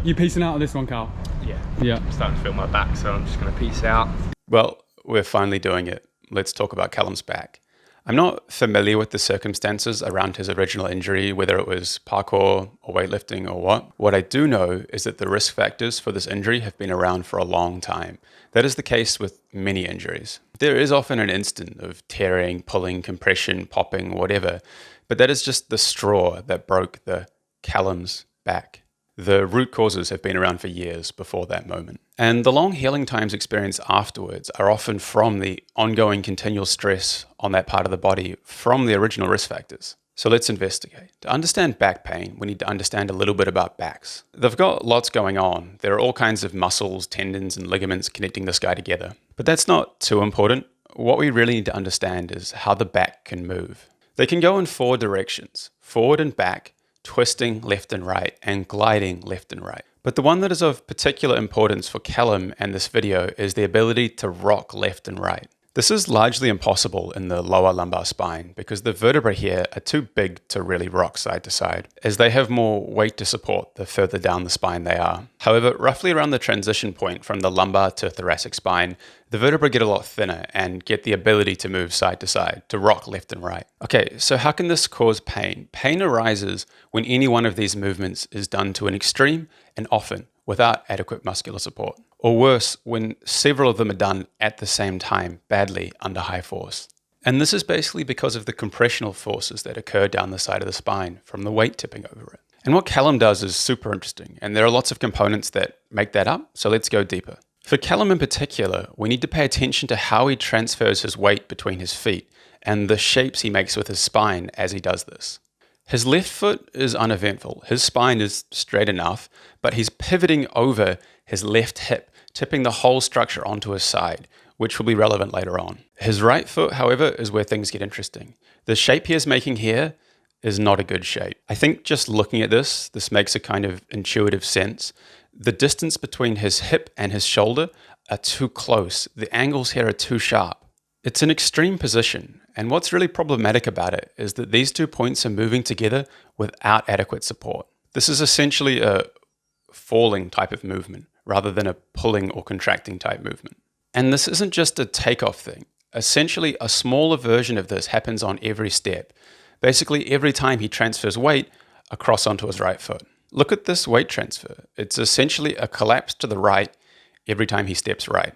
You piecing out on this one, Cal? Yeah. I'm starting to feel my back, so I'm just going to piece out. Well, we're finally doing it. Let's talk about Callum's back. I'm not familiar with the circumstances around his original injury, whether it was parkour or weightlifting or what. What I do know is that the risk factors for this injury have been around for a long time. That is the case with many injuries. There is often an instant of tearing, pulling, compression, popping, whatever, but that is just the straw that broke the Callum's back. The root causes have been around for years before that moment. And the long healing times experienced afterwards are often from the ongoing continual stress on that part of the body from the original risk factors. So let's investigate. To understand back pain, we need to understand a little bit about backs. They've got lots going on. There are all kinds of muscles, tendons, and ligaments connecting this guy together. But that's not too important. What we really need to understand is how the back can move. They can go in 4 directions, forward and back, twisting left and right, and gliding left and right. But the one that is of particular importance for Callum and this video is the ability to rock left and right. This is largely impossible in the lower lumbar spine because the vertebrae here are too big to really rock side to side, as they have more weight to support the further down the spine they are. However, roughly around the transition point from the lumbar to thoracic spine, the vertebrae get a lot thinner and get the ability to move side to side, to rock left and right. Okay, so how can this cause pain? Pain arises when any one of these movements is done to an extreme and often without adequate muscular support. Or worse, when several of them are done at the same time, badly under high force. And this is basically because of the compressional forces that occur down the side of the spine from the weight tipping over it. And what Callum does is super interesting, and there are lots of components that make that up, so let's go deeper. For Callum in particular, we need to pay attention to how he transfers his weight between his feet and the shapes he makes with his spine as he does this. His left foot is uneventful. His spine is straight enough, but he's pivoting over his left hip, tipping the whole structure onto his side, which will be relevant later on. His right foot, however, is where things get interesting. The shape he is making here is not a good shape. I think just looking at this makes a kind of intuitive sense. The distance between his hip and his shoulder are too close. The angles here are too sharp. It's an extreme position, and what's really problematic about it is that these 2 points are moving together without adequate support. This is essentially a falling type of movement rather than a pulling or contracting type movement. And this isn't just a takeoff thing. Essentially, a smaller version of this happens on every step. Basically, every time he transfers weight across onto his right foot. Look at this weight transfer. It's essentially a collapse to the right every time he steps right.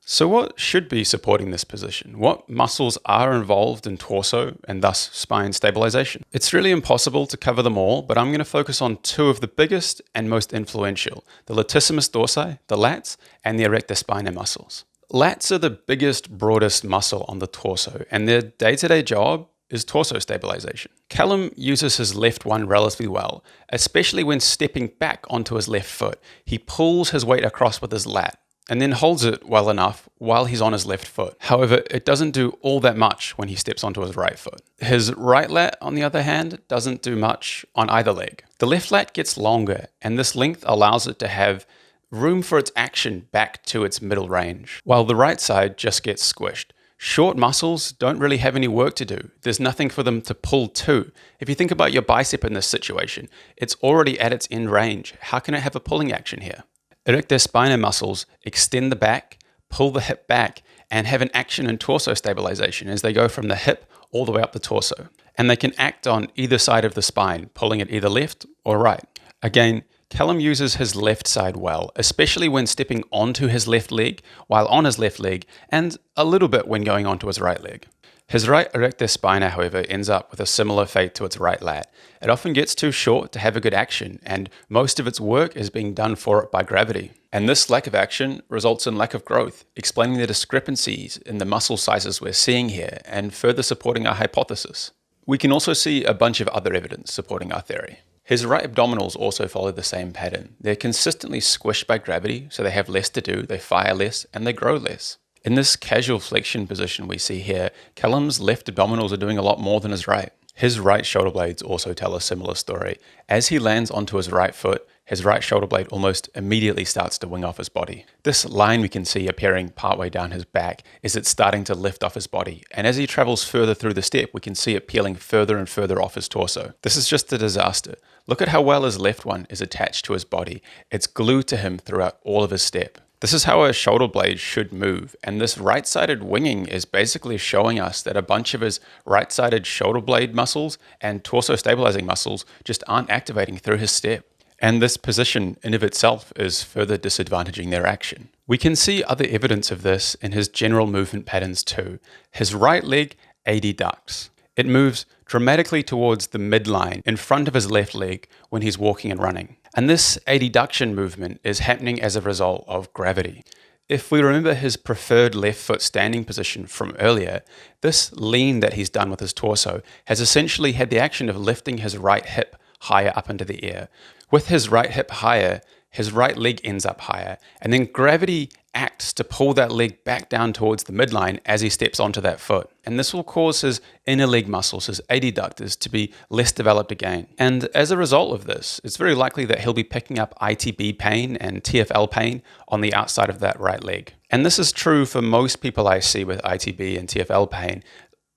So what should be supporting this position? What muscles are involved in torso and thus spine stabilization? It's really impossible to cover them all, but I'm going to focus on 2 of the biggest and most influential, the latissimus dorsi, the lats, and the erector spinae muscles. Lats are the biggest, broadest muscle on the torso, and their day-to-day job is torso stabilization. Callum uses his left one relatively well, especially when stepping back onto his left foot. He pulls his weight across with his lat, and then holds it well enough while he's on his left foot. However, it doesn't do all that much when he steps onto his right foot. His right lat, on the other hand, doesn't do much on either leg. The left lat gets longer, and this length allows it to have room for its action back to its middle range, while the right side just gets squished. Short muscles don't really have any work to do. There's nothing for them to pull to. If you think about your bicep in this situation, it's already at its end range. How can it have a pulling action here? Erector spinae muscles extend the back, pull the hip back, and have an action in torso stabilization as they go from the hip all the way up the torso. And they can act on either side of the spine, pulling it either left or right. Again, Callum uses his left side well, especially when stepping onto his left leg while on his left leg, and a little bit when going onto his right leg. His right erector spinae, however, ends up with a similar fate to its right lat. It often gets too short to have a good action, and most of its work is being done for it by gravity. And this lack of action results in lack of growth, explaining the discrepancies in the muscle sizes we're seeing here, and further supporting our hypothesis. We can also see a bunch of other evidence supporting our theory. His right abdominals also follow the same pattern. They're consistently squished by gravity, so they have less to do, they fire less, and they grow less. In this casual flexion position we see here, Callum's left abdominals are doing a lot more than his right. His right shoulder blades also tell a similar story. As he lands onto his right foot, his right shoulder blade almost immediately starts to wing off his body. This line we can see appearing partway down his back is it's starting to lift off his body, and as he travels further through the step, we can see it peeling further and further off his torso. This is just a disaster. Look at how well his left one is attached to his body. It's glued to him throughout all of his step. This is how a shoulder blade should move, and this right-sided winging is basically showing us that a bunch of his right-sided shoulder blade muscles and torso stabilizing muscles just aren't activating through his step. And this position in of itself is further disadvantaging their action. We can see other evidence of this in his general movement patterns too. His right leg adducts. It moves dramatically towards the midline in front of his left leg when he's walking and running. And this adduction movement is happening as a result of gravity. If we remember his preferred left foot standing position from earlier, this lean that he's done with his torso has essentially had the action of lifting his right hip higher up into the air. With his right hip higher, his right leg ends up higher, and then gravity acts to pull that leg back down towards the midline as he steps onto that foot. And this will cause his inner leg muscles, his adductors, to be less developed again. And as a result of this, it's very likely that he'll be picking up ITB pain and TFL pain on the outside of that right leg. And this is true for most people I see with ITB and TFL pain.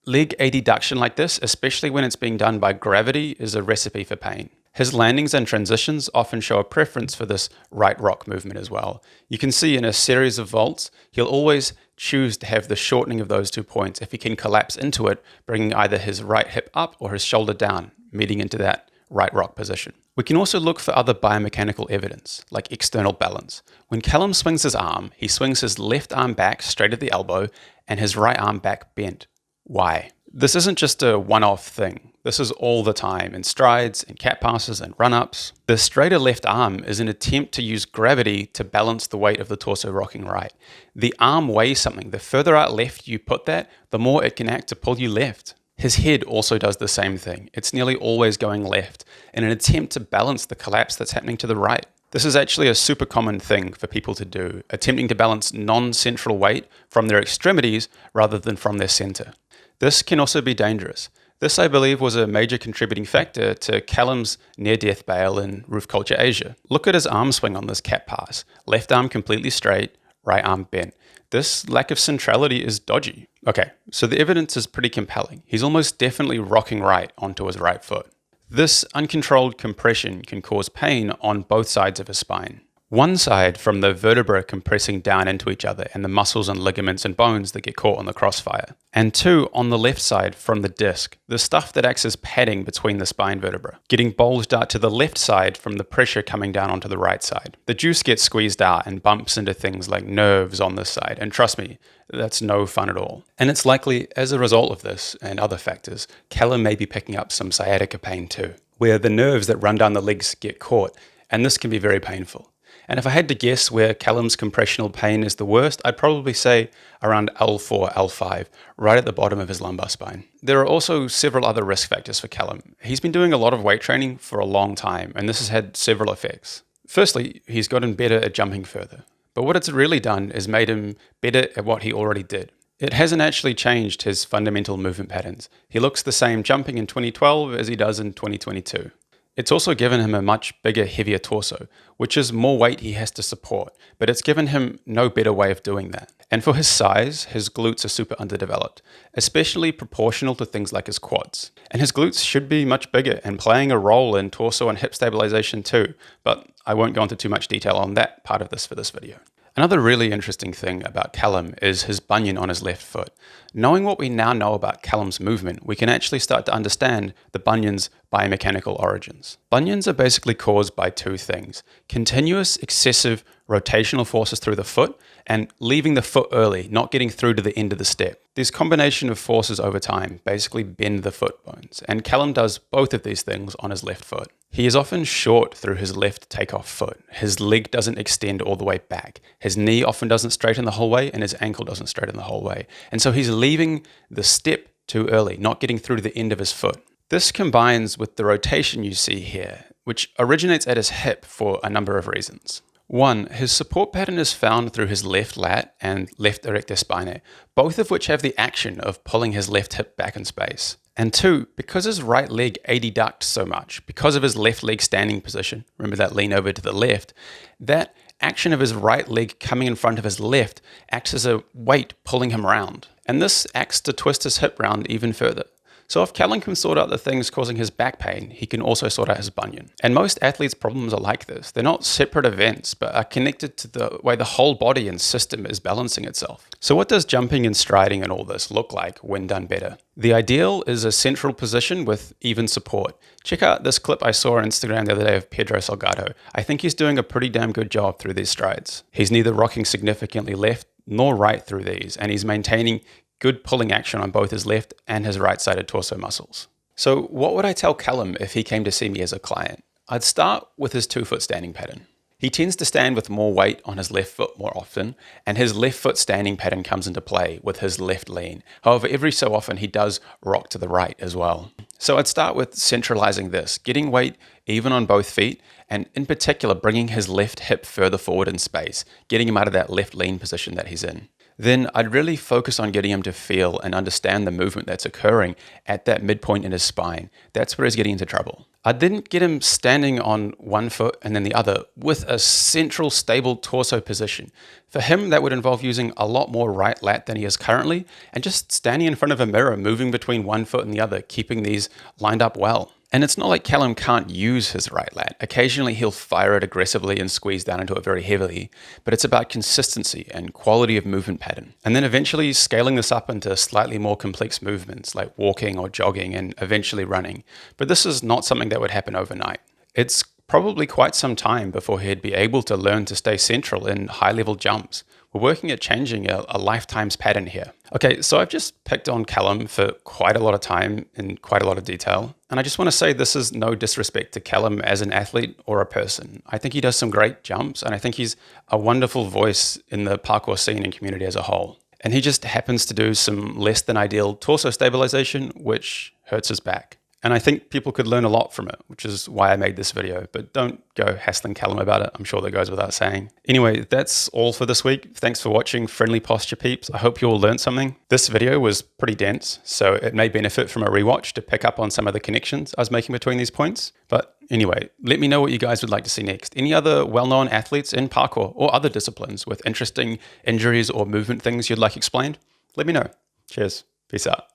Leg adduction like this, especially when it's being done by gravity, is a recipe for pain. His landings and transitions often show a preference for this right rock movement as well. You can see in a series of vaults, he'll always choose to have the shortening of those 2 points if he can collapse into it, bringing either his right hip up or his shoulder down, meeting into that right rock position. We can also look for other biomechanical evidence, like external balance. When Callum swings his arm, he swings his left arm back straight at the elbow and his right arm back bent. Why? This isn't just a one-off thing. This is all the time in strides, in cat passes, and run-ups. The straighter left arm is an attempt to use gravity to balance the weight of the torso rocking right. The arm weighs something. The further out left you put that, the more it can act to pull you left. His head also does the same thing. It's nearly always going left in an attempt to balance the collapse that's happening to the right. This is actually a super common thing for people to do, attempting to balance non-central weight from their extremities rather than from their center. This can also be dangerous. This, I believe, was a major contributing factor to Callum's near-death bail in Roof Culture Asia. Look at his arm swing on this cat pass. Left arm completely straight, right arm bent. This lack of centrality is dodgy. Okay, so the evidence is pretty compelling. He's almost definitely rocking right onto his right foot. This uncontrolled compression can cause pain on both sides of his spine. One side from the vertebra compressing down into each other and the muscles and ligaments and bones that get caught on the crossfire. And two, on the left side from the disc, the stuff that acts as padding between the spine vertebra, getting bulged out to the left side from the pressure coming down onto the right side. The juice gets squeezed out and bumps into things like nerves on this side, and trust me, that's no fun at all. And it's likely, as a result of this and other factors, Callum may be picking up some sciatica pain too, where the nerves that run down the legs get caught, and this can be very painful. And if I had to guess where Callum's compressional pain is the worst, I'd probably say around L4, L5, right at the bottom of his lumbar spine. There are also several other risk factors for Callum. He's been doing a lot of weight training for a long time, and this has had several effects. Firstly, he's gotten better at jumping further. But what it's really done is made him better at what he already did. It hasn't actually changed his fundamental movement patterns. He looks the same jumping in 2012 as he does in 2022. It's also given him a much bigger, heavier torso, which is more weight he has to support, but it's given him no better way of doing that. And for his size, his glutes are super underdeveloped, especially proportional to things like his quads. And his glutes should be much bigger and playing a role in torso and hip stabilization too, but I won't go into too much detail on that part of this for this video. Another really interesting thing about Callum is his bunion on his left foot. Knowing what we now know about Callum's movement, we can actually start to understand the bunion's biomechanical origins. Bunions are basically caused by two things: continuous excessive rotational forces through the foot and leaving the foot early, not getting through to the end of the step. This combination of forces over time basically bend the foot bones, and Callum does both of these things on his left foot. He is often short through his left takeoff foot. His leg doesn't extend all the way back. His knee often doesn't straighten the whole way, and his ankle doesn't straighten the whole way. And so he's leaving the step too early, not getting through to the end of his foot. This combines with the rotation you see here, which originates at his hip for a number of reasons. One, his support pattern is found through his left lat and left erector spinae, both of which have the action of pulling his left hip back in space. And two, because his right leg adducts so much, because of his left leg standing position, remember that lean over to the left, that action of his right leg coming in front of his left acts as a weight pulling him round. And this acts to twist his hip round even further. So if Callum can sort out the things causing his back pain, he can also sort out his bunion. And most athletes' problems are like this. They're not separate events, but are connected to the way the whole body and system is balancing itself. So what does jumping and striding and all this look like when done better? The ideal is a central position with even support. Check out this clip I saw on Instagram the other day of Pedro Salgado. I think he's doing a pretty damn good job through these strides. He's neither rocking significantly left nor right through these, and he's maintaining good pulling action on both his left and his right-sided torso muscles. So what would I tell Callum if he came to see me as a client? I'd start with his 2-foot standing pattern. He tends to stand with more weight on his left foot more often, and his left foot standing pattern comes into play with his left lean. However, every so often he does rock to the right as well. So I'd start with centralizing this, getting weight even on both feet, and in particular bringing his left hip further forward in space, getting him out of that left lean position that he's in. Then I'd really focus on getting him to feel and understand the movement that's occurring at that midpoint in his spine. That's where he's getting into trouble. I'd then get him standing on one foot and then the other with a central stable torso position. For him, that would involve using a lot more right lat than he is currently, and just standing in front of a mirror, moving between one foot and the other, keeping these lined up well. And it's not like Callum can't use his right lat. Occasionally he'll fire it aggressively and squeeze down into it very heavily, but it's about consistency and quality of movement pattern. And then eventually scaling this up into slightly more complex movements like walking or jogging and eventually running. But this is not something that would happen overnight. It's probably quite some time before he'd be able to learn to stay central in high-level jumps. We're working at changing a lifetime's pattern here. Okay, so I've just picked on Callum for quite a lot of time in quite a lot of detail. And I just want to say this is no disrespect to Callum as an athlete or a person. I think he does some great jumps, and I think he's a wonderful voice in the parkour scene and community as a whole. And he just happens to do some less than ideal torso stabilization, which hurts his back. And I think people could learn a lot from it, which is why I made this video. But don't go hassling Callum about it. I'm sure that goes without saying. Anyway, that's all for this week. Thanks for watching, Friendly Posture peeps. I hope you all learned something. This video was pretty dense, so it may benefit from a rewatch to pick up on some of the connections I was making between these points. But anyway, let me know what you guys would like to see next. Any other well-known athletes in parkour or other disciplines with interesting injuries or movement things you'd like explained? Let me know. Cheers. Peace out.